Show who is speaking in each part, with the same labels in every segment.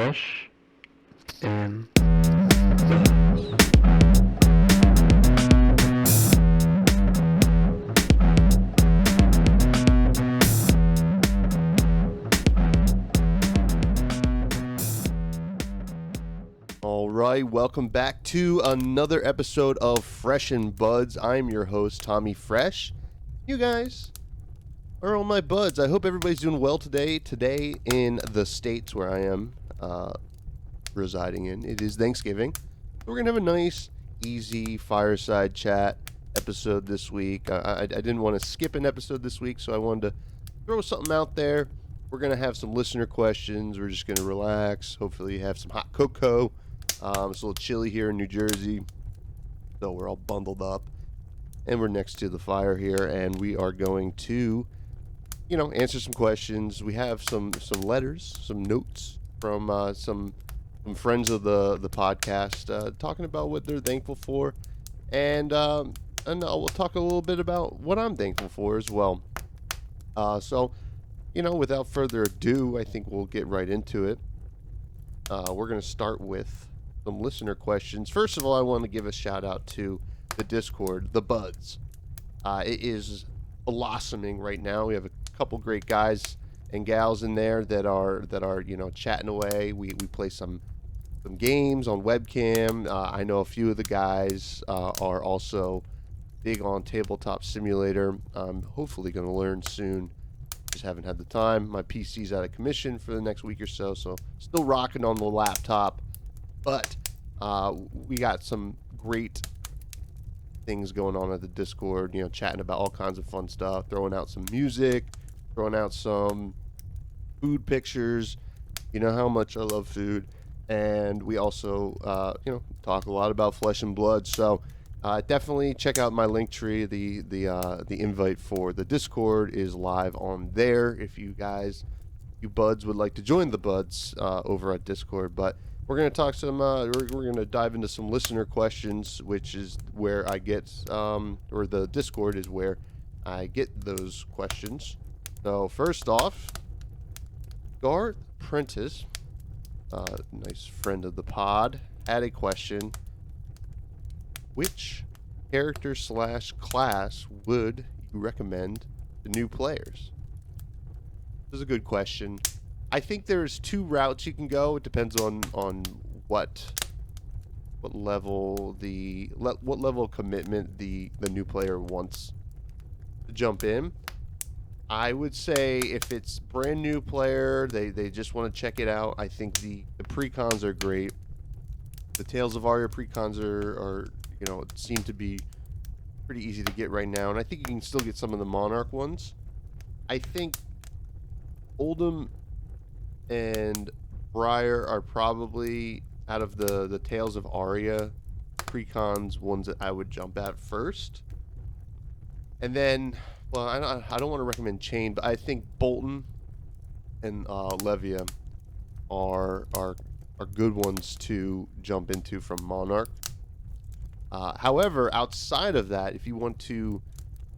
Speaker 1: Fresh and
Speaker 2: All right, welcome back to another episode of Fresh and Buds. I'm your host, Tommy Fresh. You guys are all my buds. I hope everybody's doing well today. Today in the States where I am residing in, it is Thanksgiving. We're going to have a nice, easy fireside chat episode this week. I didn't want to skip an episode this week, so I wanted to throw something out there. We're going to have some listener questions. We're just going to relax. Hopefully have some hot cocoa. It's a little chilly here in New Jersey, so we're all bundled up. And we're next to the fire here, and we are going to, answer some questions. We have some letters, some notes from some friends of the podcast talking about what they're thankful for. And we'll talk a little bit about what I'm thankful for as well. So, without further ado, I think we'll get right into it. We're going to start with some listener questions. First of all, I want to give a shout out to the Discord, the Buds. It is blossoming right now. We have a couple great guys and gals in there that are chatting away. We play some games on webcam. I know a few of the guys are also big on Tabletop Simulator. I'm hopefully going to learn soon. Just haven't had the time. My PC's out of commission for the next week or so still rocking on the laptop. But we got some great things going on at the Discord, chatting about all kinds of fun stuff, throwing out some music, throwing out some food pictures. You know how much I love food. And we also, talk a lot about flesh and blood. So definitely check out my linktree. The invite for the Discord is live on there. If you buds would like to join the buds over at Discord. But we're gonna talk some. We're gonna dive into some listener questions, which is where I get, or the Discord is where I get those questions. So first off, Garth Prentice, nice friend of the pod, had a question. Which character / class would you recommend to new players? This is a good question. I think there's two routes you can go. It depends on what level what level of commitment the new player wants to jump in. I would say if it's brand new player, they just want to check it out. I think the precons are great. The Tales of Aria precons are seem to be pretty easy to get right now, and I think you can still get some of the Monarch ones. I think Oldham and Briar are probably, out of the Tales of Aria precons, ones that I would jump at first. And then, well, I don't want to recommend Chain, but I think Bolton and Levia are good ones to jump into from Monarch. However, outside of that, if you want to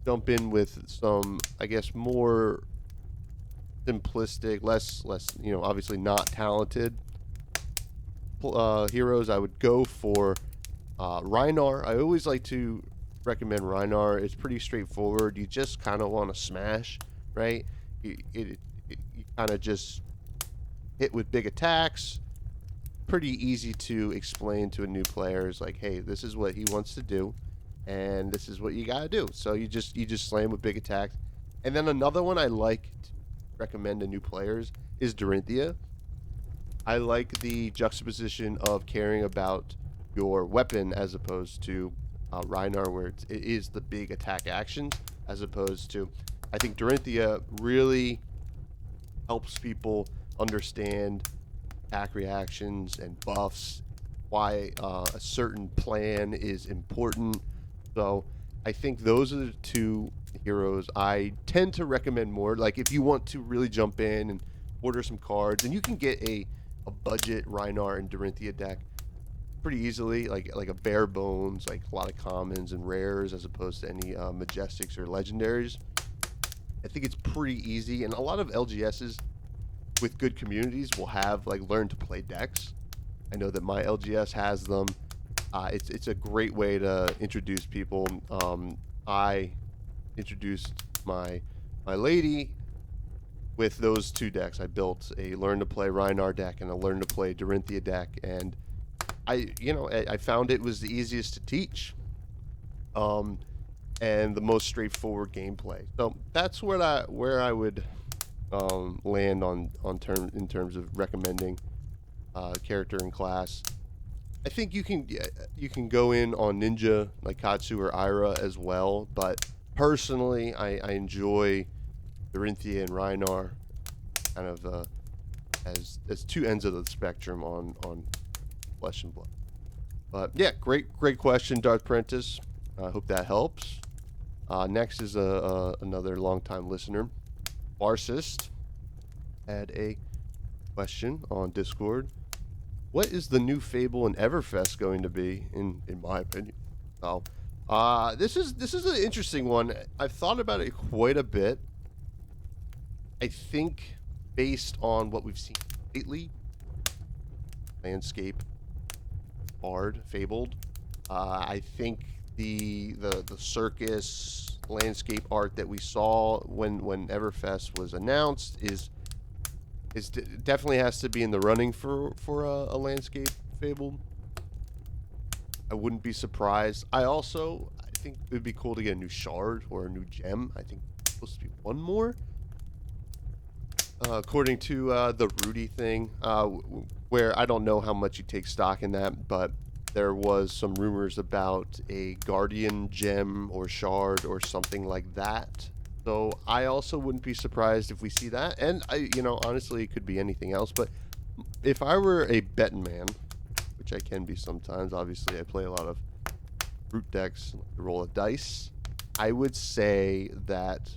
Speaker 2: jump in with some, I guess, more simplistic, less obviously not talented heroes, I would go for Rhino. I always like to recommend Rhino. It's pretty straightforward. You just kind of want to smash, right? You kind of just hit with big attacks. Pretty easy to explain to a new player. It's like, hey, this is what he wants to do, and this is what you gotta do. So you just slam with big attacks. And then another one I like to recommend to new players is Dorinthia. I like the juxtaposition of caring about your weapon as opposed to Rhino, where it is the big attack actions, as opposed to, I think Dorinthia really helps people understand attack reactions and buffs, why a certain plan is important. So I think those are the two heroes I tend to recommend more. Like if you want to really jump in and order some cards, and you can get a budget Rhinar and Dorinthia deck pretty easily, like a bare bones, like a lot of commons and rares as opposed to any majestics or legendaries. I think it's pretty easy, and a lot of LGSs with good communities will have like learn to play decks. I know that my LGS has them. It's a great way to introduce people. I introduced my lady with those two decks. I built a learn to play Rhino deck and a learn to play Dorinthia deck, and I found it was the easiest to teach, and the most straightforward gameplay. So that's where I would land in terms of recommending character in class. I think you can go in on Ninja, like Katsu or Ira as well, but personally, I enjoy Dorinthia and Rhinar kind of as two ends of the spectrum on Flesh and Blood. But yeah, great question, Darth Prentice. I hope that helps. Next is another longtime listener, Marxist, had a question on Discord. What is the new Fable in Everfest going to be, in my opinion? Oh, this is an interesting one. I've thought about it quite a bit. I think based on what we've seen lately, landscape, Bard, Fabled, I think the circus landscape art that we saw when Everfest was announced definitely has to be in the running for a landscape Fable. I wouldn't be surprised. I think it would be cool to get a new shard or a new gem. I think it's supposed to be one more. According to the Rudy thing, where I don't know how much you take stock in that, but there was some rumors about a guardian gem or shard or something like that. So I also wouldn't be surprised if we see that. And honestly, it could be anything else. But if I were a betting man, which I can be sometimes, obviously I play a lot of root decks, roll of dice, I would say that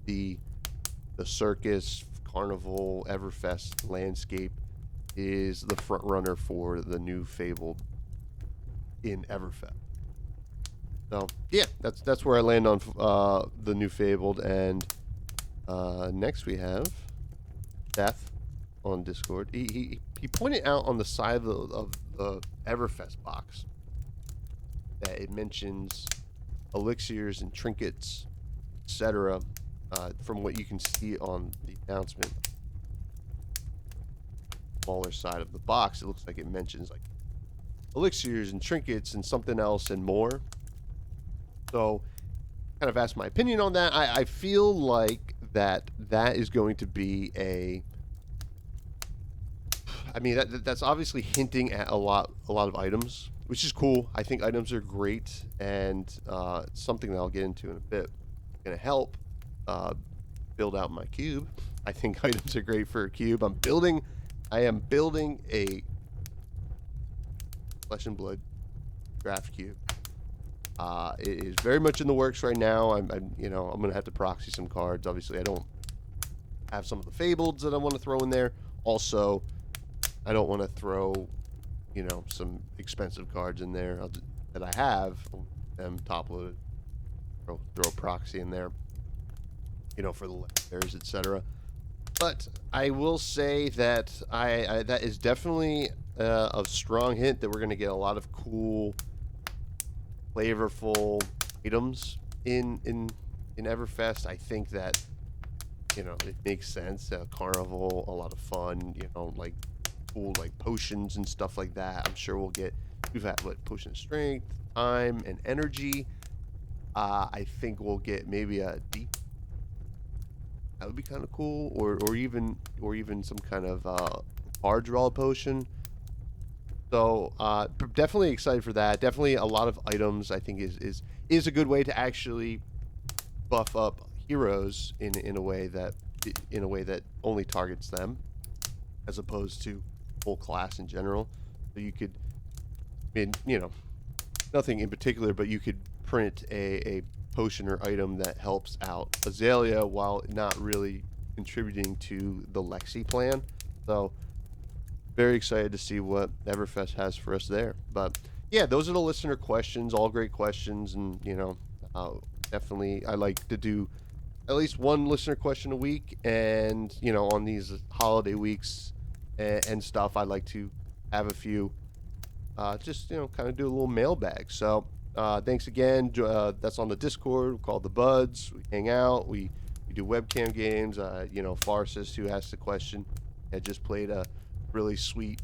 Speaker 2: the circus, carnival, Everfest landscape is the front runner for the new Fable in Everfest. So yeah, that's where I land on the new Fabled. And next we have Seth on Discord. He pointed out on the side of the Everfest box that it mentions elixirs and trinkets, etc. From what you can see on the announcement, smaller side of the box, it looks like it mentions like elixirs and trinkets and something else and more. So, kind of asked my opinion on that. I feel like that is going to be that's obviously hinting at a lot of items, which is cool. I think items are great, and something that I'll get into in a bit. Going to help build out my cube. I think items are great for a cube. I am building a Flesh and Blood draft cube. It is very much in the works right now. I'm gonna have to proxy some cards. Obviously, I don't have some of the Fableds that I want to throw in there. Also, I don't want to throw, some expensive cards in there that I have them top loaded. Throw a proxy in there, for the legendaries, etc. But I will say that that is definitely a strong hint that we're gonna get a lot of cool, flavorful items in Everfest. I think that it makes sense. Carnival, a lot of fun. Like cool like potions and stuff like that. I'm sure we've had potion of strength, time, and energy. I think we'll get maybe a deep. That would be kind of cool, or even some kind of hard draw potion. So definitely excited for that. Definitely a lot of items. I think is a good way to actually buff up heroes in a way that only targets them, as opposed to whole class in general. So you could, nothing in particular, but you could print a potion or item that helps out Azalea while not really contributing to the Lexi plan. So very excited to see what Everfest has for us there. But yeah, those are the listener questions, all great questions, and definitely I like to do at least one listener question a week, and on these holiday weeks and stuff, I like to have a few. Just kind of do a little mailbag. So thanks again. That's on the Discord called the Buds. We hang out. We do webcam games. Farsis, who asked the question, had just played a really sweet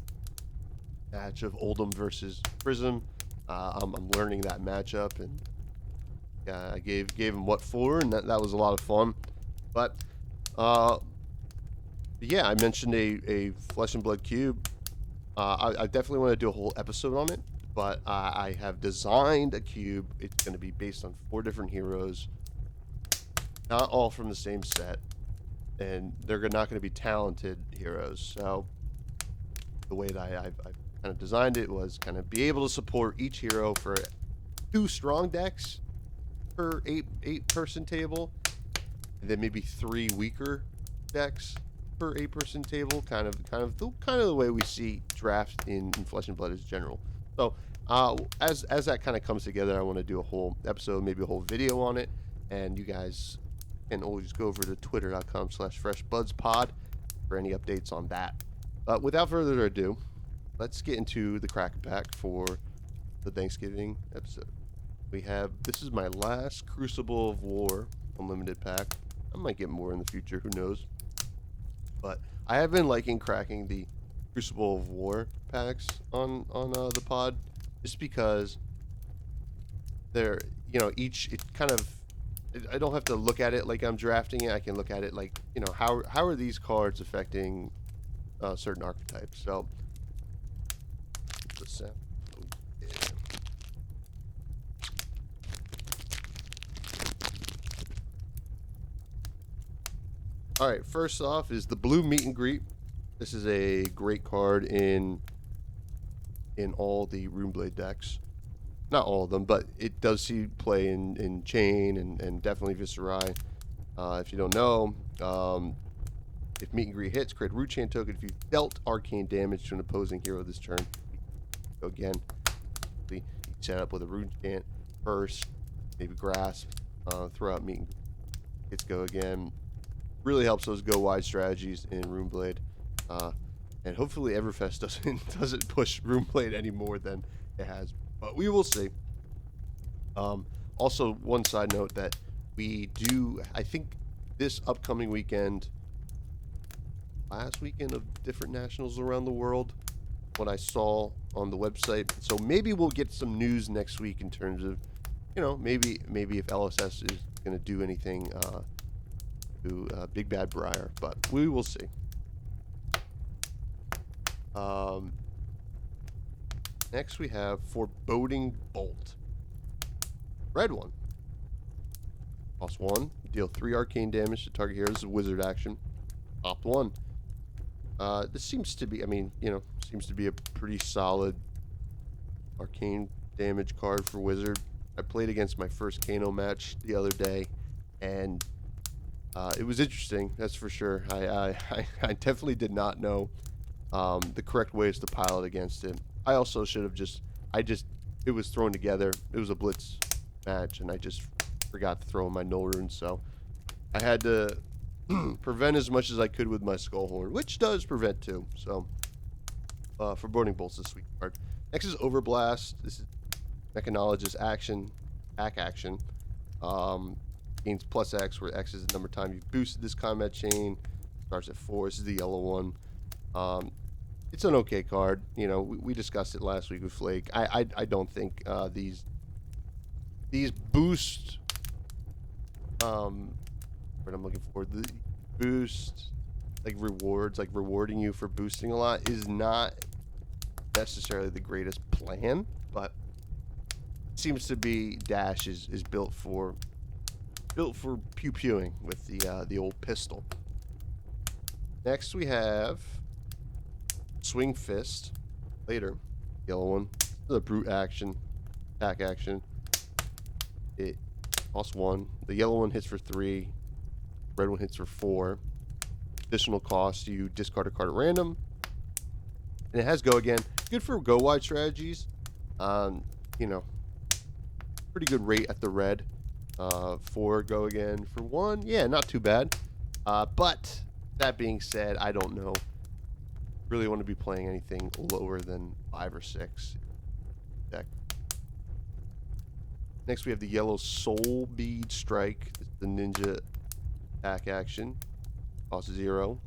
Speaker 2: match of Oldham versus Prism. I'm learning that matchup, and I gave him what for, and that was a lot of fun. But yeah, I mentioned a Flesh and Blood cube. I definitely want to do a whole episode on it, but I have designed a cube. It's going to be based on 4 different heroes, not all from the same set, and they're not going to be talented heroes. So the way that I've kind of designed it was kind of be able to support each hero for 2 strong decks per 8-person table, and then maybe 3 weaker decks per 8-person table. Kind of the way we see draft in Flesh and Blood as general. So as that kind of comes together, I want to do a whole episode, maybe a whole video on it, and you guys can always go over to twitter.com/freshbudspod for any updates on that. But without further ado, let's get into the Kraken pack for the Thanksgiving episode. This is my last Crucible of War Unlimited pack. I might get more in the future, who knows. But I have been liking cracking the Crucible of War packs on the pod, just because they're, I don't have to look at it like I'm drafting it. I can look at it like, how are these cards affecting certain archetypes. So let's all right, first off is the blue meet and greet. This is a great card in all the Runeblade decks. Not all of them, but it does see play in Chain and definitely Viscerai. If you don't know, if meet and greet hits, create a root chant token. If you dealt arcane damage to an opposing hero this turn, go again. You set up with a root chant first, maybe grasp, throw out meet and hits, go again. Really helps those go wide strategies in Runeblade, and hopefully Everfest doesn't push Runeblade any more than it has, but we will see. Also, one side note that we do, I think this upcoming weekend, last weekend of different nationals around the world, what I saw on the website. So maybe we'll get some news next week in terms of, maybe if LSS is going to do anything to Big Bad Briar, but we will see. Next we have Foreboding Bolt. Red one. Cost 1. Deal 3 arcane damage to target hero. This is wizard action. Opt 1. This seems to be, seems to be a pretty solid arcane damage card for wizard. I played against my first Kano match the other day, and it was interesting, that's for sure. I definitely did not know the correct ways to pilot against it. I also should have it was thrown together. It was a blitz match, and I just forgot to throw in my null runes, so I had to prevent as much as I could with my Skullhorn, which does prevent too. So Foreboding Bolt's a sweet card. Next is Overblast. This is Mechanologist action, action. Gains plus X, where X is the number of time you've boosted this combat chain. Starts at 4. This is the yellow one. It's an okay card. We discussed it last week with Flake. I don't think these boost. What I'm looking for, the boost, like rewards, like rewarding you for boosting a lot, is not necessarily the greatest plan, but it seems to be Dash is built for pew-pewing with the old pistol. Next we have Swing Fist. Later, yellow one. This is a brute action, attack action. It costs 1. The yellow one hits for 3. Red one hits for 4. Additional cost, you discard a card at random. And it has go again. Good for go wide strategies. Pretty good rate at the red. 4 go again for 1. Yeah, not too bad. But that being said, I don't know. Really want to be playing anything lower than 5 or 6 deck. Next we have the yellow Soul Bead Strike. This is the ninja attack action. Cost 0.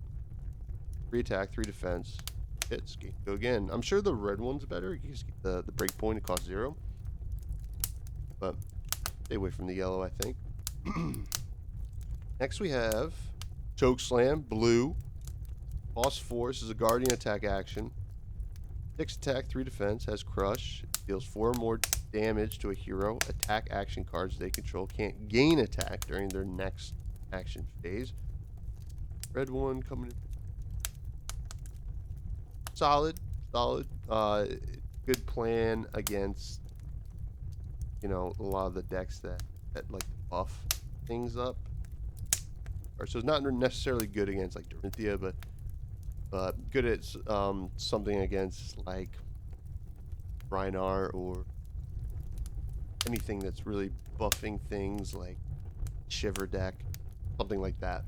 Speaker 2: 3 attack, 3 defense. Hits. Go again. I'm sure the red one's better. You just get the break point. It costs 0. But stay away from the yellow, I think. Next we have Choke Slam, blue. Cost 4. This is a guardian attack action. 6 attack, 3 defense. Has crush. Deals 4 more damage to a hero. Attack action cards they control can't gain attack during their next action phase. Red one coming in. Solid. Good plan against, you know, a lot of the decks that like buff things up. Or so it's not necessarily good against like Dorinthia, but good at something against like Rhino or anything that's really buffing things like Shiver deck, something like that.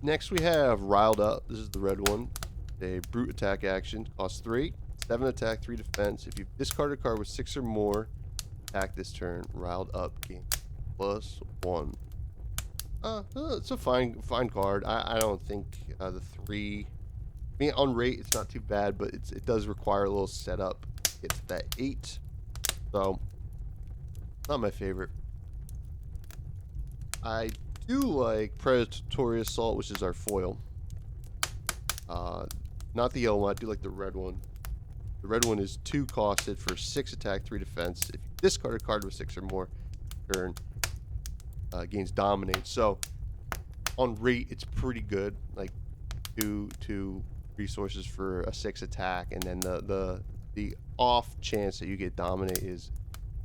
Speaker 2: Next we have Riled Up. This is the red one. A brute attack action. Costs 3. 7 attack, 3 defense. If you discard a card with 6 or more, attack this turn. Riled Up gain +1. It's a fine card. I don't think the 3. I mean, on rate it's not too bad, but it does require a little setup to get to that 8. So not my favorite. I do like Predatory Assault, which is our foil. Not the yellow one. I do like the red one. The red one is 2 costed for 6 attack, 3 defense. If you discard a card with 6 or more, turn gains dominate. So on rate, it's pretty good. Like two resources for a 6 attack, and then the off chance that you get dominate is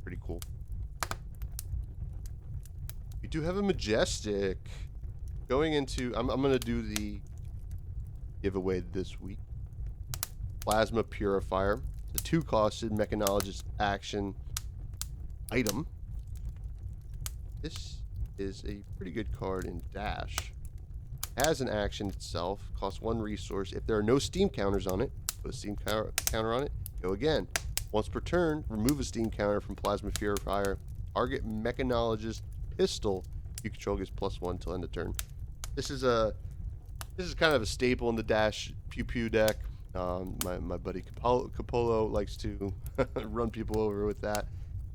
Speaker 2: pretty cool. We do have a Majestic. Going into, I'm gonna do the giveaway this week. Plasma Purifier. The 2 costed mechanologist action item. This is a pretty good card in Dash. As an action itself, costs 1 resource. If there are no steam counters on it, put a steam counter on it, go again. Once per turn, remove a steam counter from Plasma Purifier. Target mechanologist pistol you control gets +1 until end of turn. This is kind of a staple in the Dash Pew Pew deck. My buddy Capolo likes to run people over with that,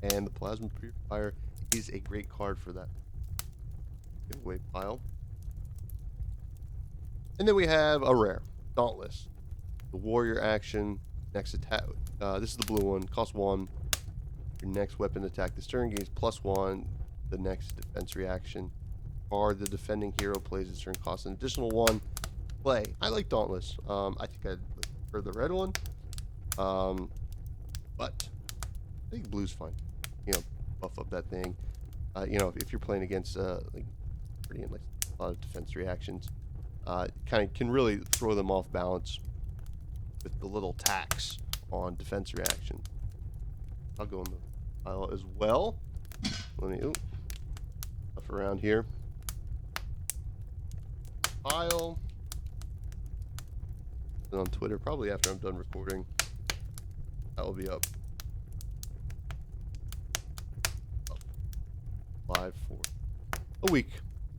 Speaker 2: and the Plasma Purifier is a great card for that giveaway pile. And then we have a rare, Dauntless, the Warrior action. Next attack. This is the blue one. Costs 1. Your next weapon attack this turn gains +1. The next defense reaction. Or the defending hero plays this turn costs an additional 1. Play. I like Dauntless. I think I'd prefer the red one. But I think blue's fine. You know, buff up that thing. You know, if you're playing against like pretty like a lot of defense reactions, kind of can really throw them off balance with the little tax on defense reaction. I'll go in the pile as well. Let me stuff around here. Pile. And on Twitter, probably after I'm done recording, that will be up. Live for a week,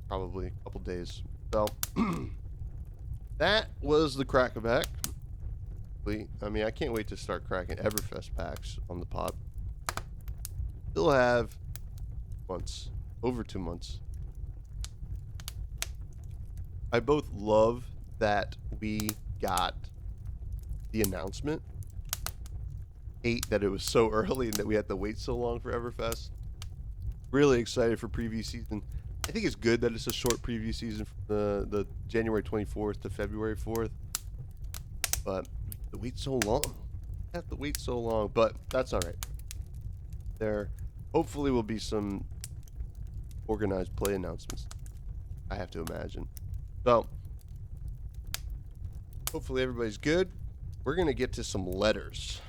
Speaker 2: probably a couple days. So that was the Crack-A-Back. I mean, I can't wait to start cracking Everfest packs on the pod. Still have months, over 2 months. I both love that we got the announcement. Hate that it was so early and that we had to wait so long for Everfest. Really excited for preview season. I think it's good that it's a short preview season from the January 24th to February 4th. But we have to wait so long. But that's all right. There hopefully will be some organized play announcements, I have to imagine. So hopefully everybody's good. We're going to get to some letters.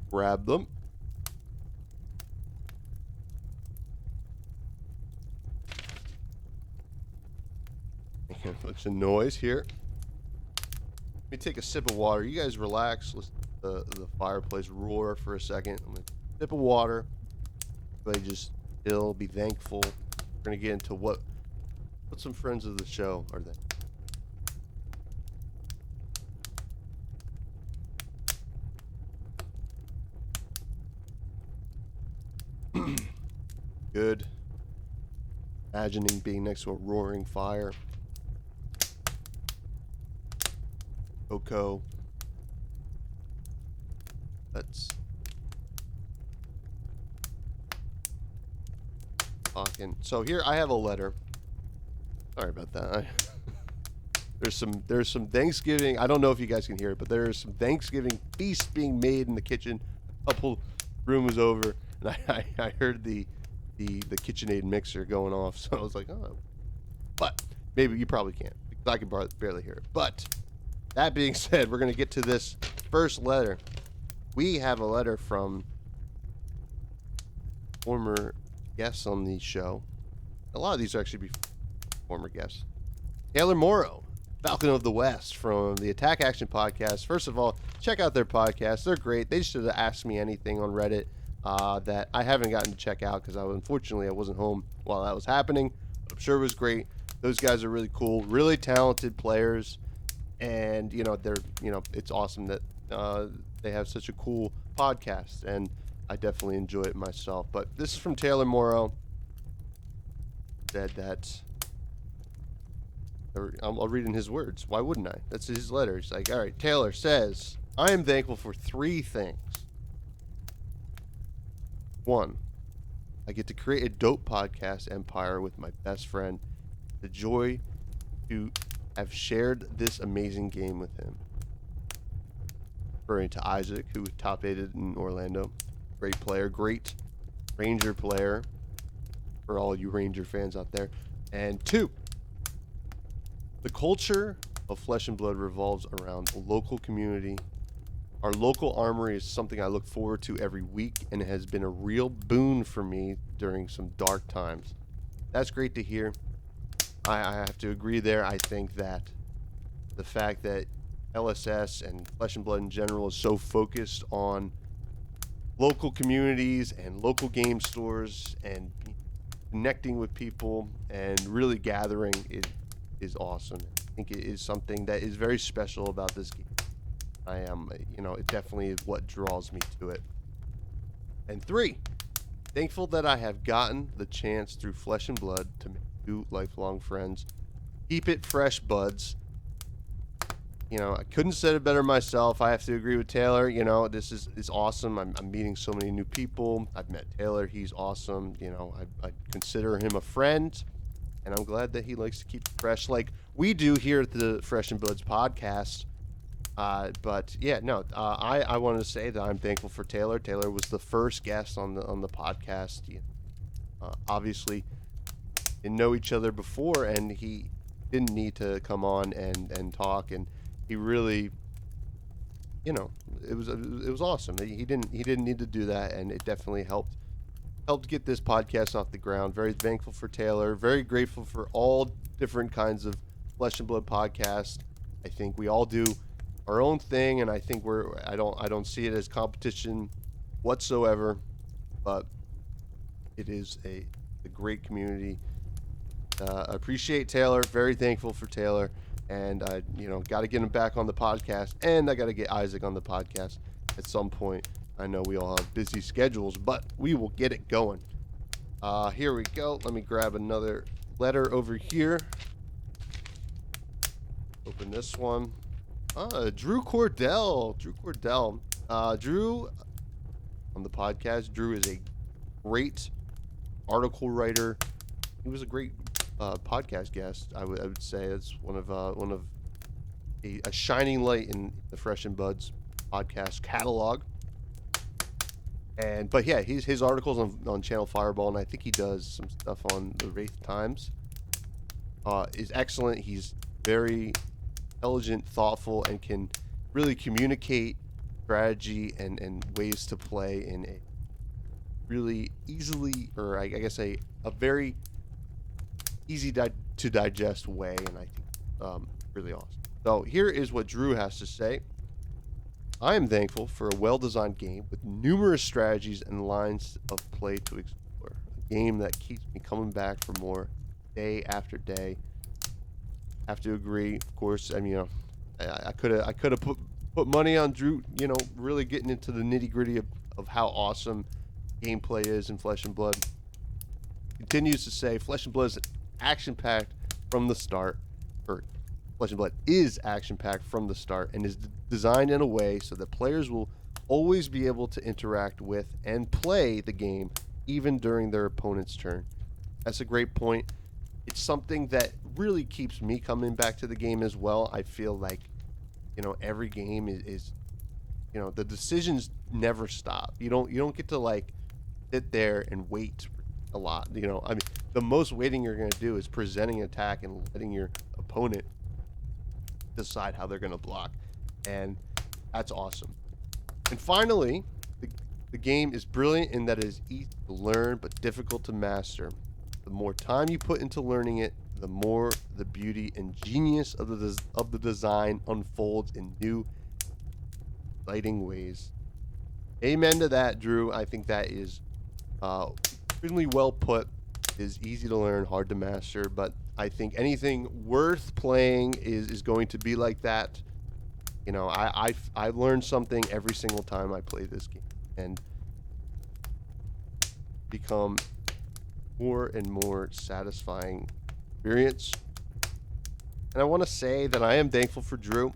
Speaker 2: Grab them. making a bunch of noise here. Let me take a sip of water. You guys relax. Listen to the fireplace roar for a second. I'm gonna sip of water. Everybody just still be thankful. We're gonna get into what some friends of the show are they. Good. Imagining being next to a roaring fire. Cocoa. That's talking. So here I have a letter. Sorry about that. There's some Thanksgiving. I don't know if you guys can hear it, but there's some Thanksgiving feast being made in the kitchen. A couple rooms over, and I heard the KitchenAid mixer going off. So I was like, oh, but maybe you probably can't because I can barely hear it. But that being said, we're gonna get to this first letter. We have a letter from former guests on the show. A lot of these are actually former guests. Taylor Morrow, Falcon of the West from the Attack Action Podcast. First of all, check out their podcast. They're great. They should have asked me anything on Reddit that I haven't gotten to check out because unfortunately I wasn't home while that was happening. But I'm sure it was great. Those guys are really cool, really talented players, and it's awesome that they have such a cool podcast, and I definitely enjoy it myself. But this is from Taylor Morrow. Said that. I'll read in his words. Why wouldn't I? That's his letter. He's like, all right, Taylor says, I am thankful for 3 things. 1, I get to create a dope podcast empire with my best friend. The joy to have shared this amazing game with him. Referring to Isaac, who top 8'd in Orlando. Great player, great Ranger player for all you Ranger fans out there. And 2, the culture of Flesh and Blood revolves around a local community. Our local armory is something I look forward to every week, and it has been a real boon for me during some dark times. That's great to hear. I have to agree there. I think that the fact that LSS and Flesh and Blood in general is so focused on local communities and local game stores and connecting with people and really gathering is awesome. I think it is something that is very special about this game. It definitely is what draws me to it. And 3, thankful that I have gotten the chance through Flesh and Blood to make 2 lifelong friends. Keep it fresh, buds. I couldn't have said it better myself. I have to agree with Taylor. This is awesome. I'm meeting so many new people. I've met Taylor. He's awesome. I consider him a friend, and I'm glad that he likes to keep it fresh like we do here at the Fresh and Bloods podcast. I wanted to say that I'm thankful for Taylor. Taylor was the first guest on the podcast. Obviously, didn't know each other before, and he didn't need to come on and talk, and he really, it was awesome. He didn't need to do that, and it definitely helped get this podcast off the ground. Very thankful for Taylor. Very grateful for all different kinds of Flesh and Blood podcasts. I think we all do our own thing, and I think I don't see it as competition whatsoever, but it is a great community. I appreciate Taylor. Very thankful for Taylor, and I got to get him back on the podcast, and I got to get Isaac on the podcast at some point. I know we all have busy schedules, but we will get it going. Here we go. Let me grab another letter over here. Open this one. Drew Cordell. Drew on the podcast. Drew is a great article writer. He was a great podcast guest. I would say it's one of a shining light in the Fresh and Buds podcast catalog. But yeah, his articles on Channel Fireball, and I think he does some stuff on the Wraith Times, is excellent. He's very intelligent, thoughtful, and can really communicate strategy and ways to play in a really easily, or I guess a very easy to digest way. And I think really awesome. So here is what Drew has to say. I am thankful for a well-designed game with numerous strategies and lines of play to explore. A game that keeps me coming back for more day after day. Have to agree, of course. I mean, I could have put money on Drew, really getting into the nitty-gritty of how awesome gameplay is in Flesh and Blood. Continues to say Flesh and Blood is action-packed from the start, or Flesh and Blood is action-packed from the start and is designed in a way so that players will always be able to interact with and play the game even during their opponent's turn. That's a great point. It's something that really keeps me coming back to the game as well. I feel like, every game is the decisions never stop. You don't get to like sit there and wait a lot. I mean, the most waiting you're going to do is presenting an attack and letting your opponent decide how they're going to block. And that's awesome. And finally, the game is brilliant in that it is easy to learn but difficult to master. The more time you put into learning it, the more the beauty and genius of the design unfolds in new, exciting ways. Amen to that, Drew. I think that is extremely well put. It is easy to learn, hard to master, but I think anything worth playing is going to be like that. I learned something every single time I play this game, and become more and more satisfying experience. And I want to say that I am thankful for Drew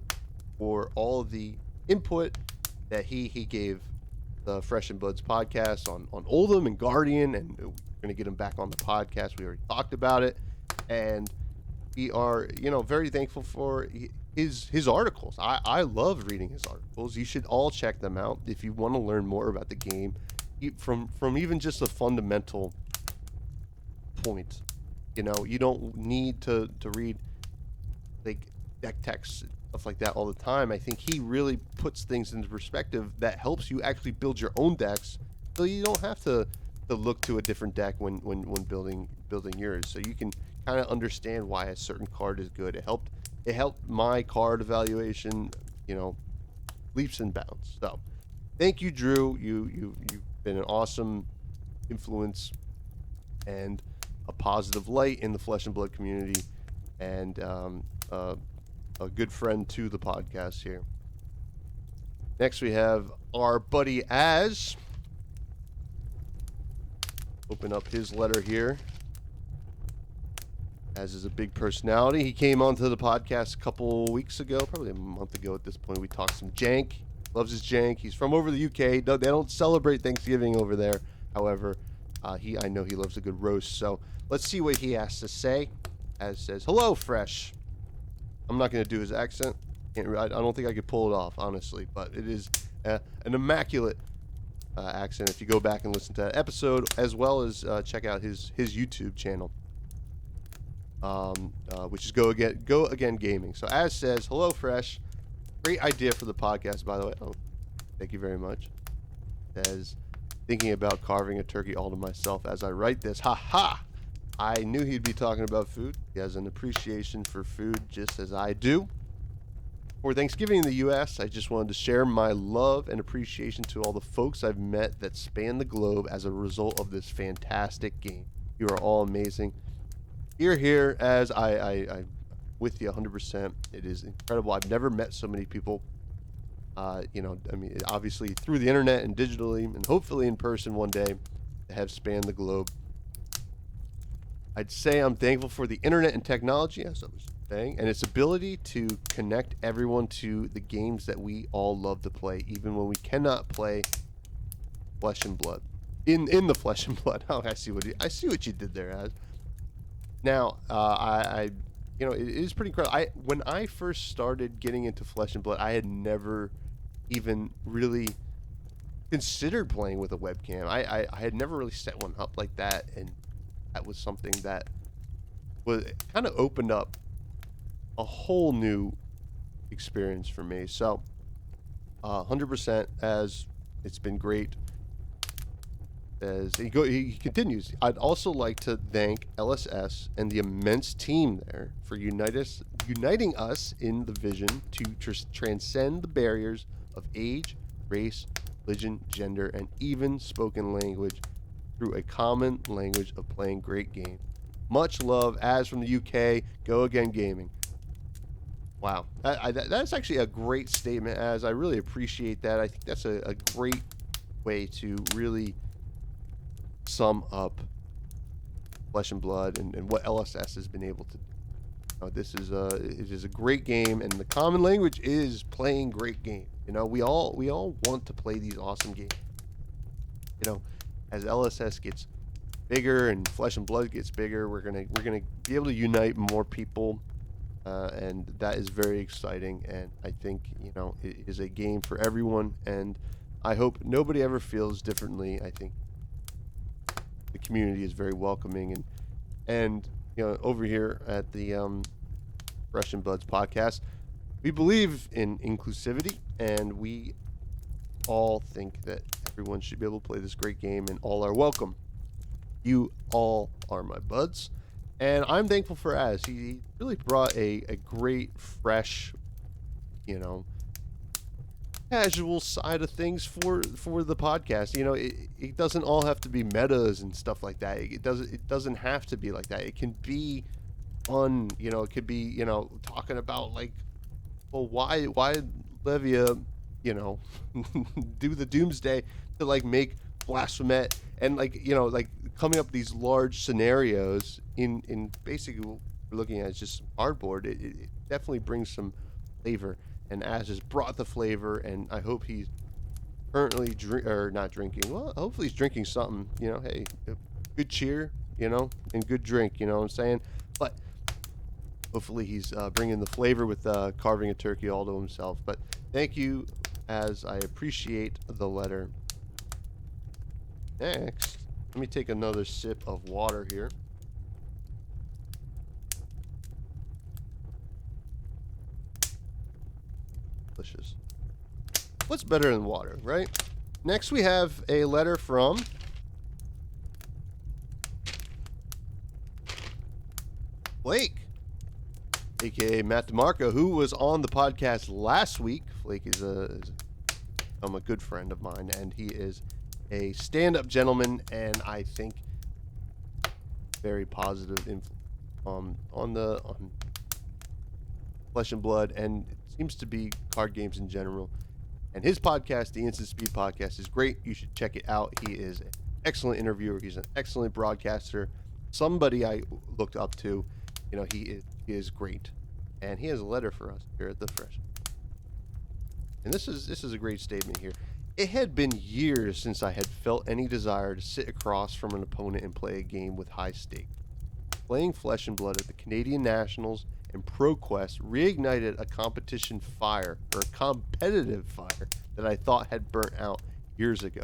Speaker 2: for all of the input that he gave the Fresh and Bloods podcast on Oldham and Guardian, and we're going to get him back on the podcast. We already talked about it, and we are very thankful for his articles. I love reading his articles. You should all check them out if you want to learn more about the game from even just a fundamental point. You don't need to read like deck text, stuff like that all the time. I think he really puts things into perspective that helps you actually build your own decks, so you don't have to look to a different deck when building yours. So you can kind of understand why a certain card is good. It helped my card evaluation, leaps and bounds. So thank you, Drew. You've been an awesome influence and a positive light in the Flesh and Blood community, and a good friend to the podcast here. Next we have our buddy Az. Open up his letter here. Az is a big personality. He came onto the podcast a couple weeks ago, probably a month ago at this point. We talked some jank. Loves his jank. He's from over the UK. They don't celebrate Thanksgiving over there. However, I know he loves a good roast. So let's see what he has to say. Az says, "Hello, Fresh." I'm not going to do his accent. I don't think I could pull it off, honestly. But it is an immaculate accent if you go back and listen to that episode, as well as check out his YouTube channel, which is Go Again Gaming. So Az says, "Hello, Fresh. Great idea for the podcast, by the way." Oh, thank you very much. Says, "Thinking about carving a turkey all to myself as I write this. Ha ha! I knew he'd be talking about food. He has an appreciation for food just as I do. For Thanksgiving in the U.S., I just wanted to share my love and appreciation to all the folks I've met that span the globe as a result of this fantastic game. You are all amazing." Here, as I with you 100%. It is incredible. I've never met so many people. Obviously through the internet and digitally, and hopefully in person one day, that have spanned the globe. I'd say I'm thankful for the internet and technology, as I was saying, and its ability to connect everyone to the games that we all love to play, even when we cannot play Flesh and Blood. In the Flesh and Blood. Oh, I see what you did there, Az. Now, it is pretty incredible. When I first started getting into Flesh and Blood, I had never even really considered playing with a webcam. I had never really set one up like that, and that was something that was kind of opened up a whole new experience for me. So 100%, as it's been great. As he continues, I'd also like to thank LSS and the immense team there for uniting uniting us in the vision to transcend the barriers of age, race, religion, gender, and even spoken language through a common language of playing great games. Much love, Az from the UK. Go again, gaming. Wow, that's actually a great statement, Az. I really appreciate that. I think that's a great way to really sum up Flesh and Blood and what LSS has been able to do. This is it is a great game, and the common language is playing great games. We all want to play these awesome games. As LSS gets bigger and Flesh and Blood gets bigger, we're gonna be able to unite more people, and that is very exciting. And I think it is a game for everyone, and I hope nobody ever feels differently. I think the community is very welcoming, and over here at the Fresh and Buds podcast, we believe in inclusivity, and we all think that everyone should be able to play this great game, and all are welcome. You all are my buds, and I'm thankful for Az. He really brought a great, fresh, casual side of things for the podcast. It doesn't all have to be metas and stuff like that. It doesn't have to be like that. It can be fun. It could be talking about like, well, why Levia do the Doomsday to like make Blasphemet, and like coming up with these large scenarios in basically what we're looking at is just cardboard. It definitely brings some flavor, and Az has brought the flavor, and I hope he's currently not drinking. Well, hopefully he's drinking something. Hey, good cheer, and good drink. You know what I'm saying? But hopefully he's bringing the flavor with carving a turkey all to himself. But thank you, Az. I appreciate the letter. Next, let me take another sip of water here. Delicious. What's better than water, right? Next, we have a letter from Flake, aka Matt DeMarco, who was on the podcast last week. Flake is a good friend of mine, and he is a stand-up gentleman, and I think very positive influence on Flesh and Blood, and it seems to be card games in general. And his podcast, the Instant Speed Podcast, is great. You should check it out. He is an excellent interviewer. He's an excellent broadcaster. Somebody I looked up to. He is great, and he has a letter for us here at the Fresh. And this is a great statement here. It had been years since I had felt any desire to sit across from an opponent and play a game with high stakes. Playing Flesh and Blood at the Canadian Nationals and ProQuest reignited a competitive fire that I thought had burnt out years ago.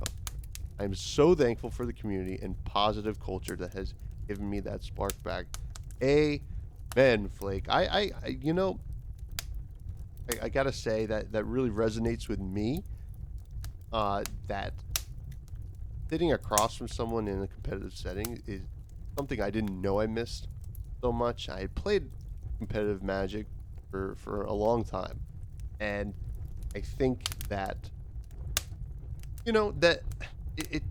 Speaker 2: I am so thankful for the community and positive culture that has given me that spark back. Amen, Flake. I gotta say that really resonates with me. That sitting across from someone in a competitive setting is something I didn't know I missed so much. I had played competitive Magic for a long time, and I think that that it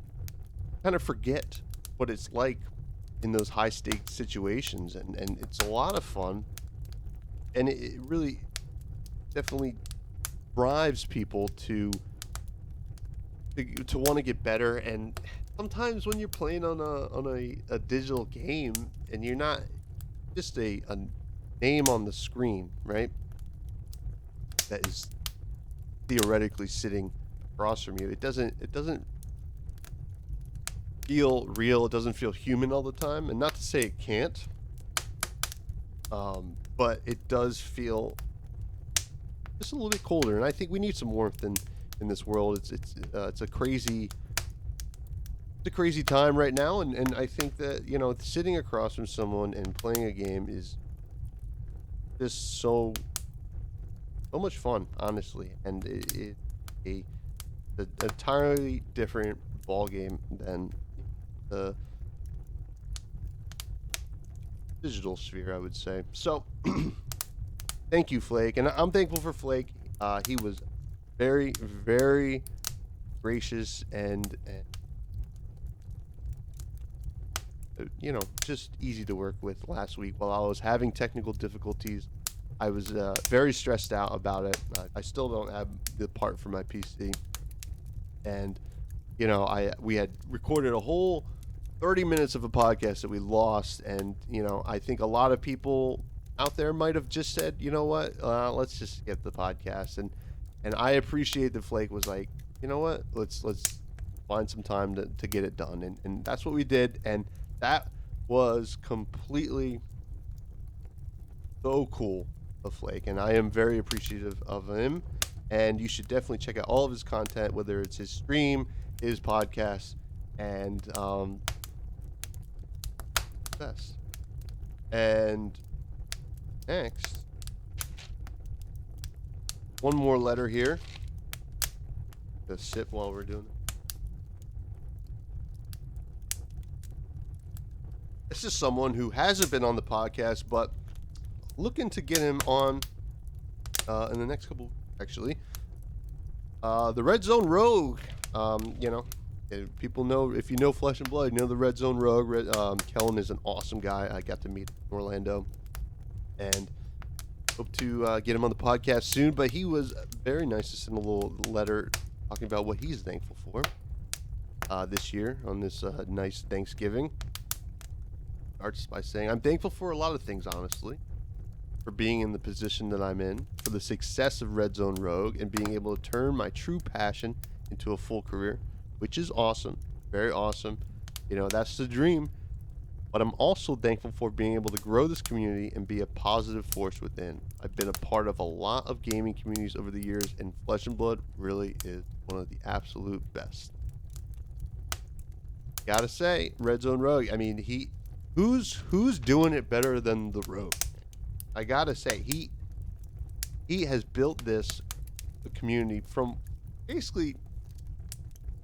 Speaker 2: kind of forget what it's like in those high stakes situations, and it's a lot of fun, and it really definitely drives people to want to get better. And sometimes when you're playing on a digital game and you're not just a name on the screen, right, that is theoretically sitting across from you, it doesn't feel real. It doesn't feel human all the time, and not to say it can't, but it does feel just a little bit colder, and I think we need some warmth in this world. It's a crazy time right now, and I think that sitting across from someone and playing a game is just so much fun, honestly, and it's an entirely different ball game than the digital sphere, I would say. So thank you, Flake, and I'm thankful for Flake. He was very, very gracious and just easy to work with last week. While I was having technical difficulties, I was very stressed out about it. I still don't have the part for my PC, and we had recorded a whole 30 minutes of a podcast that we lost, and I think a lot of people out there might have just said, you know what, let's just skip the podcast, and I appreciate that Flake was like, you know what, let's find some time to get it done, and that's what we did, and that was completely so cool of Flake, and I am very appreciative of him, and you should definitely check out all of his content, whether it's his stream, his podcast, and best. And next, one more letter here. Just sip while we're doing it. This is someone who hasn't been on the podcast, but looking to get him on in the next couple, actually. The Red Zone Rogue. People know, if you know Flesh and Blood, you know the Red Zone Rogue. Kellen is an awesome guy. I got to meet him in Orlando, and hope to get him on the podcast soon. But he was very nice to send a little letter talking about what he's thankful for this year on this nice Thanksgiving. Starts by saying, I'm thankful for a lot of things, honestly. For being in the position that I'm in, for the success of Red Zone Rogue, and being able to turn my true passion into a full career, which is awesome. Very awesome. That's the dream. But I'm also thankful for being able to grow this community and be a positive force within. I've been a part of a lot of gaming communities over the years, and Flesh and Blood really is one of the absolute best. Gotta say, Red Zone Rogue, I mean, who's doing it better than the Rogue? I gotta say, he has built this community from basically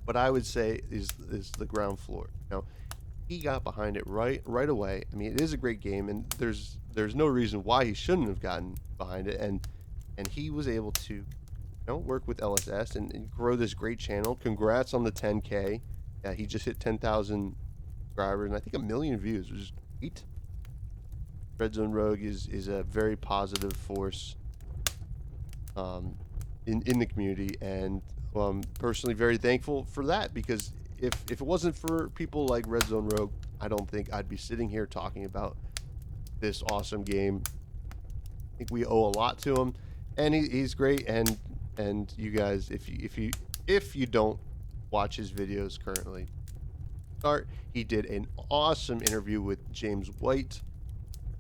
Speaker 2: what I would say is the ground floor. He got behind it right away. I mean, it is a great game, and there's no reason why he shouldn't have gotten behind it. And he was able to, work with LSS and grow this great channel. Congrats on the 10K. Yeah, he just hit 10,000 subscribers and I think 1 million views, which is great. Red Zone Rogue is a very positive force in the community, and personally very thankful for that, because if it wasn't for people like Red Zone Rogue, I don't think I'd be sitting here talking about this awesome game. I think we owe a lot to him, and he's great. And you guys, if you don't watch his videos currently, he did an awesome interview with James White,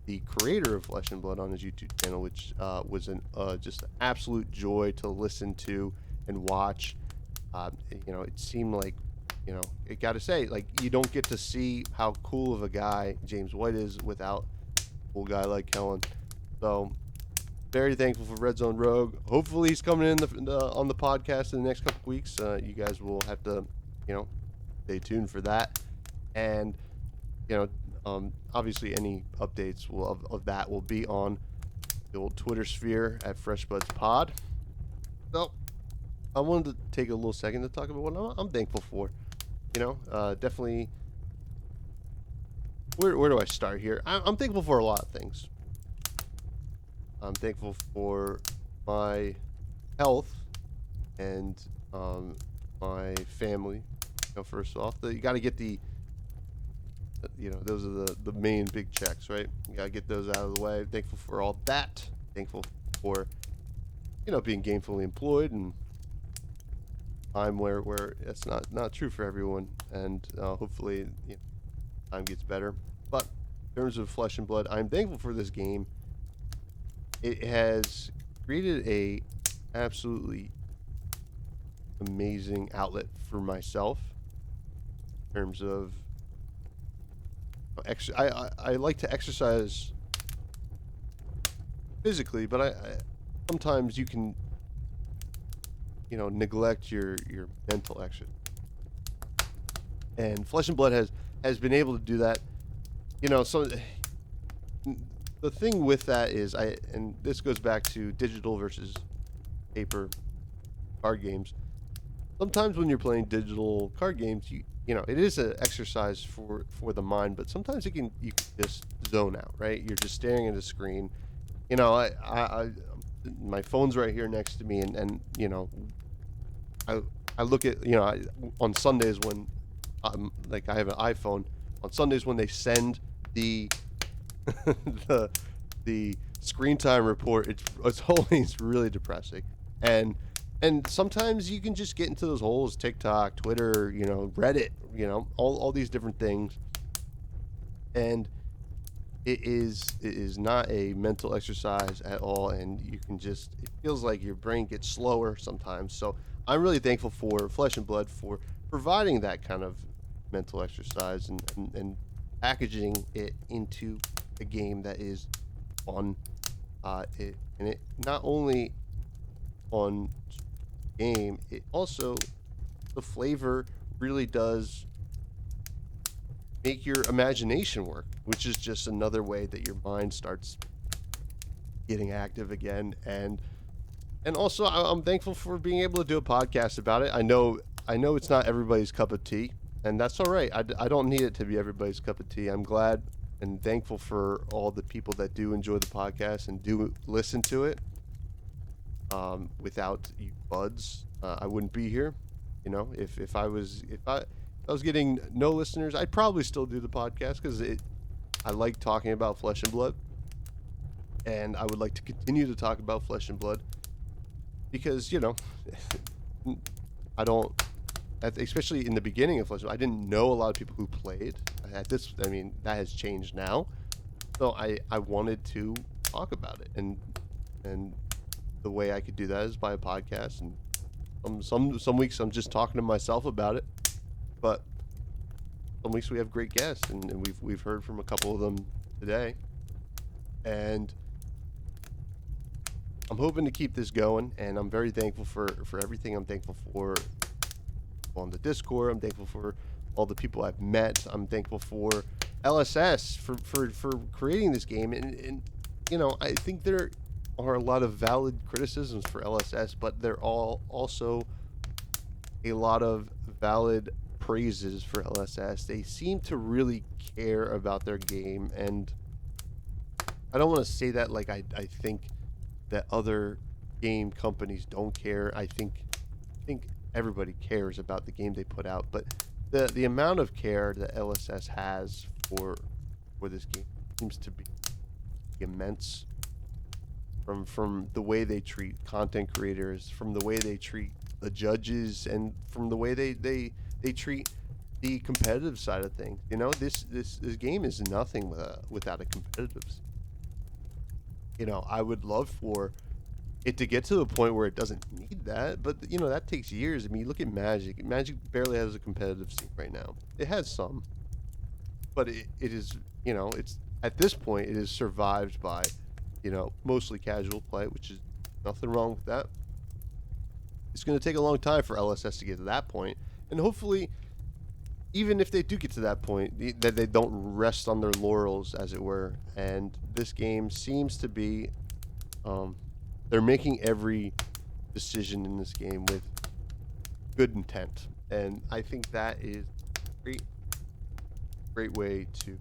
Speaker 2: the creator of Flesh and Blood, on his YouTube channel, which was just an absolute joy to listen to and watch. It seemed like, I gotta say, like, you don't get to see how cool of a guy James White is without a cool guy like Kellen. So, very thankful for Red Zone Rogue. Hopefully he's coming in on the podcast in the next couple weeks. You guys will have to, stay tuned for that. And, obviously any updates of that will be on the old Twitter sphere at FreshBudsPod. So, I wanted to take a little second to talk about what I'm thankful for. Definitely. Where do I start here? I'm thankful for a lot of things. I'm thankful for my health and my family. First off, you got to get those are the main big checks, right? You got to get those out of the way. Thankful for all that. Thankful for being gainfully employed, and time where it's not true for everyone, and hopefully time gets better. But in terms of Flesh and Blood, I'm thankful for this game. It has created a absolutely amazing outlet for myself in terms of I like to exercise physically, but I sometimes you can neglect your mental exercise. And Flesh and Blood has been able to do that. So the thing with that is and this goes back to digital versus paper card games. Sometimes when you're playing digital card games, you know, it is an exercise for the mind, but sometimes you can just zone out, right? You're just staring at a screen. You know, I my phone's right here next to me, and you know, I look at, you know, on Sundays when like I have an iPhone, on Sundays when they send the the screen time report, it's always really depressing. And sometimes you can just get into those holes, TikTok, Twitter, you know, Reddit, you know, all these different things. And it is not a mental exercise at all, and you can just, it feels like your brain gets slower sometimes. So I'm really thankful for Flesh and Blood for providing that kind of mental exercise and packaging it into a game that is fun. It not only on game, it also, the flavor really does make your imagination work, which is just another way that your mind starts getting active again. And also I'm thankful for being able to do a podcast about it. I know it's not everybody's cup of tea, and that's all right. I don't need it to be everybody's cup of tea. I'm glad and thankful for all the people that do enjoy the podcast and do listen to it. Without you buds, I wouldn't be here. You know, if I was getting no listeners, I'd probably still do the podcast because I like talking about Flesh and Blood, and I would like to continue to talk about Flesh and Blood because, you know, I don't, especially in the beginning of Flesh and Blood, I didn't know a lot of people who played. I mean, that has changed now, so I wanted to talk about it, and the way I could do that is by a podcast, and some weeks I'm just talking to myself about it, but some weeks we have great guests, and we've heard from a couple of them today, and I'm hoping to keep this going, and I'm very thankful for everything. I'm thankful for on the Discord. I'm thankful for all the people I've met. I'm thankful for LSS for creating this game, and you know, I think there are a lot of valid criticisms for LSS, but there are also a lot of valid praises for LSS. They seem to really care about their game, and I don't want to say that like I think that other game companies don't care. I think everybody cares about the game they put out, but the amount of care that LSS has for this game seems to be immense. From the way they treat content creators, from the way they treat the judges, and from the way they treat the competitive side of things. You know, this game is nothing without a competitive scene. You know, I would love for it to get to a point where it doesn't need that, but you know, that takes years. I mean, you look at Magic. Magic barely has a competitive scene right now. It has some, but it is, you know, it's at this point it is survived by, you know, mostly casual play, which is nothing wrong with that. It's going to take a long time for LSS to get to that point, and hopefully, even if they do get to that point, that they don't rest on their laurels, as it were. And this game seems to be, they're making every decision in this game with good intent, and I think that is a great way to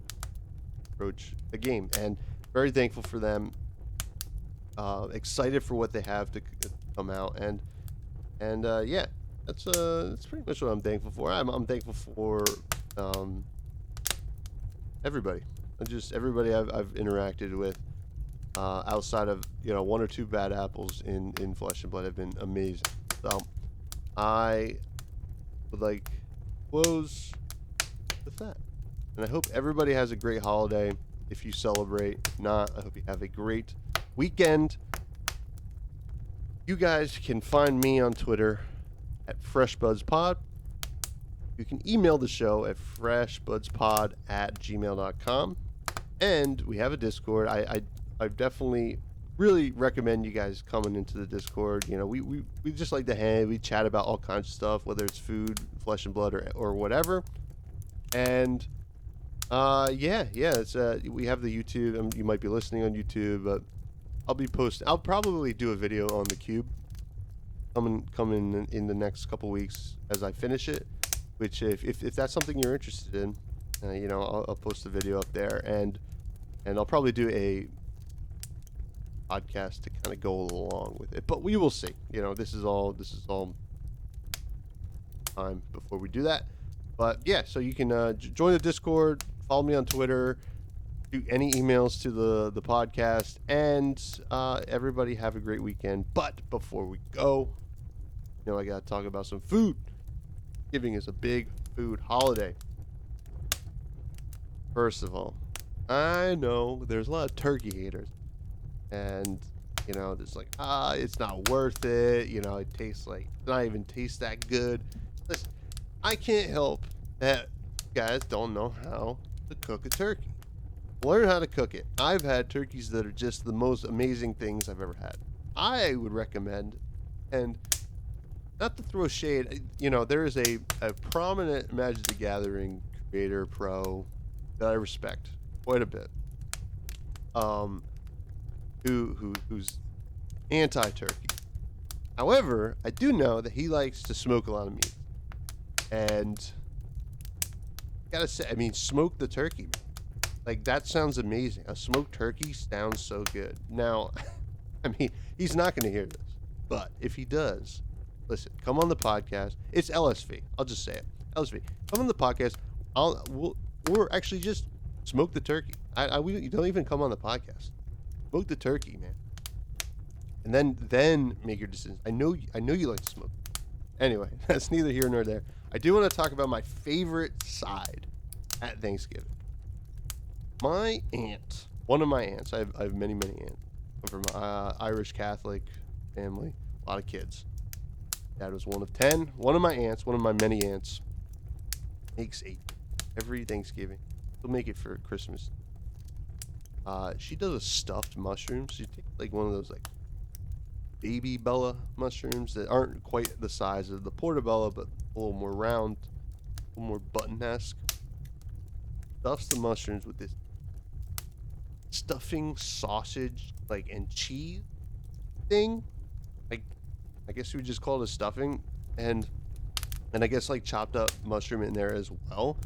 Speaker 2: approach a game, and very thankful for them. Excited for what they have to come out, and yeah, that's pretty much what I'm thankful for. I'm thankful for everybody, just everybody I've interacted with, outside of, you know, one or two bad apples in Flesh and Blood have been amazing. So I would like to close with that, and I hope everybody has a great holiday if you celebrate. If not, I hope you have a great weekend. You guys can find me on Twitter at FreshBudsPod. You can email the show at freshbudspod@gmail.com. And we have a Discord. I definitely really recommend you guys coming into the Discord. You know, we just like to hang. We chat about all kinds of stuff, whether it's food, Flesh and Blood, or whatever. And Yeah. It's we have the YouTube. You might be listening on YouTube, but I'll be posting. I'll probably do a video on the cube coming in the next couple weeks as I finish it. Which, if that's something you're interested in, I'll post the video up there, and I'll probably do a podcast to kind of go along with it. But we will see. This is all time before we do that. But yeah, so you can join the Discord, follow me on Twitter, do any emails to the podcast, and everybody have a great weekend. But before we go, I gotta talk about some food. Thanksgiving is a big food holiday. First of all, I know there's a lot of turkey haters, and it's like, it's not worth it. It tastes like it not even taste that good. Listen, I can't help that you guys don't know how to cook a turkey. Learn how to cook it. I've had turkeys that are just the most amazing things I've ever had. I would recommend, and not to throw shade, there is a prominent Magic the Gathering creator pro that I respect quite a bit. Who's anti-turkey. However, I do know that he likes to smoke a lot of meat. And gotta say, smoke the turkey. Like, that sounds amazing. A smoked turkey sounds so good. Now, he's not going to hear this. But if he does, listen, come on the podcast. It's LSV. I'll just say it. LSV. Come on the podcast. Or actually just smoke the turkey. You don't even come on the podcast. Smoke the turkey, man. And then make your decisions. I know you like to smoke. Anyway, that's neither here nor there. I do want to talk about my favorite side at Thanksgiving. My aunt, one of my aunts, I have many aunts. I'm from Irish Catholic family, a lot of kids. Dad was one of 10. One of my aunts, one of my many aunts, makes every Thanksgiving. She'll make it for Christmas. She does a stuffed mushroom. She takes like one of those like baby Bella mushrooms that aren't quite the size of the portobello, but a little more round, a little more button-esque. Stuffs the mushrooms with this stuffing sausage, like, and cheese thing. Like, I guess we would just call it a stuffing, and I guess like chopped up mushroom in there as well.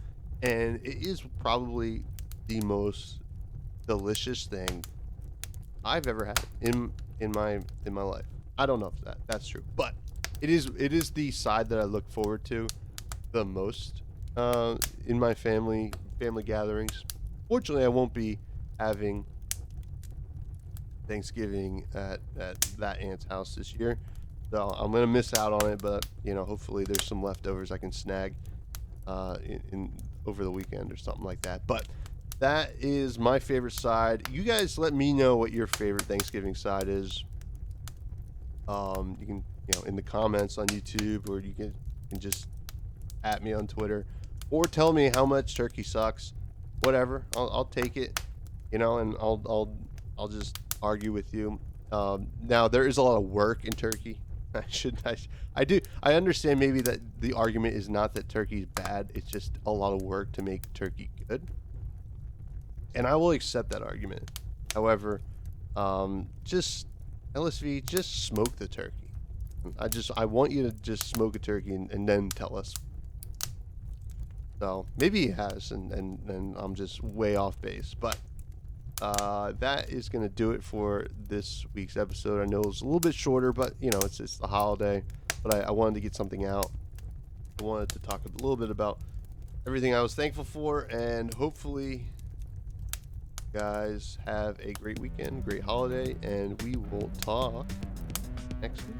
Speaker 2: And it is probably the most delicious thing I've ever had in my life. I don't know if that's true, but it is the side that I look forward to the most in my family gatherings. Fortunately, I won't be having Thanksgiving at that aunt's house this year, so I'm gonna miss out on it. But hopefully there's some leftovers I can snag in over the weekend or something like that. But that is my favorite side. You guys let me know what your favorite Thanksgiving side is. You can, in the comments on YouTube, or you can just at me on Twitter, or tell me how much turkey sucks. Whatever, I'll take it, and I'll just argue with you. Now there is a lot of work in turkey. I understand maybe that the argument is not that turkey's bad. It's just a lot of work to make turkey good. And I will accept that argument. However, just LSV, just smoke the turkey. I want you to just smoke a turkey and then tell us. So maybe he has, and I'm just way off base. But that is going to do it for this week's episode. I know it's a little bit shorter, but it's the holiday. But I wanted to get something out. I wanted to talk a little bit about everything I was thankful for, and hopefully guys have a great weekend, great holiday, and we will talk next week.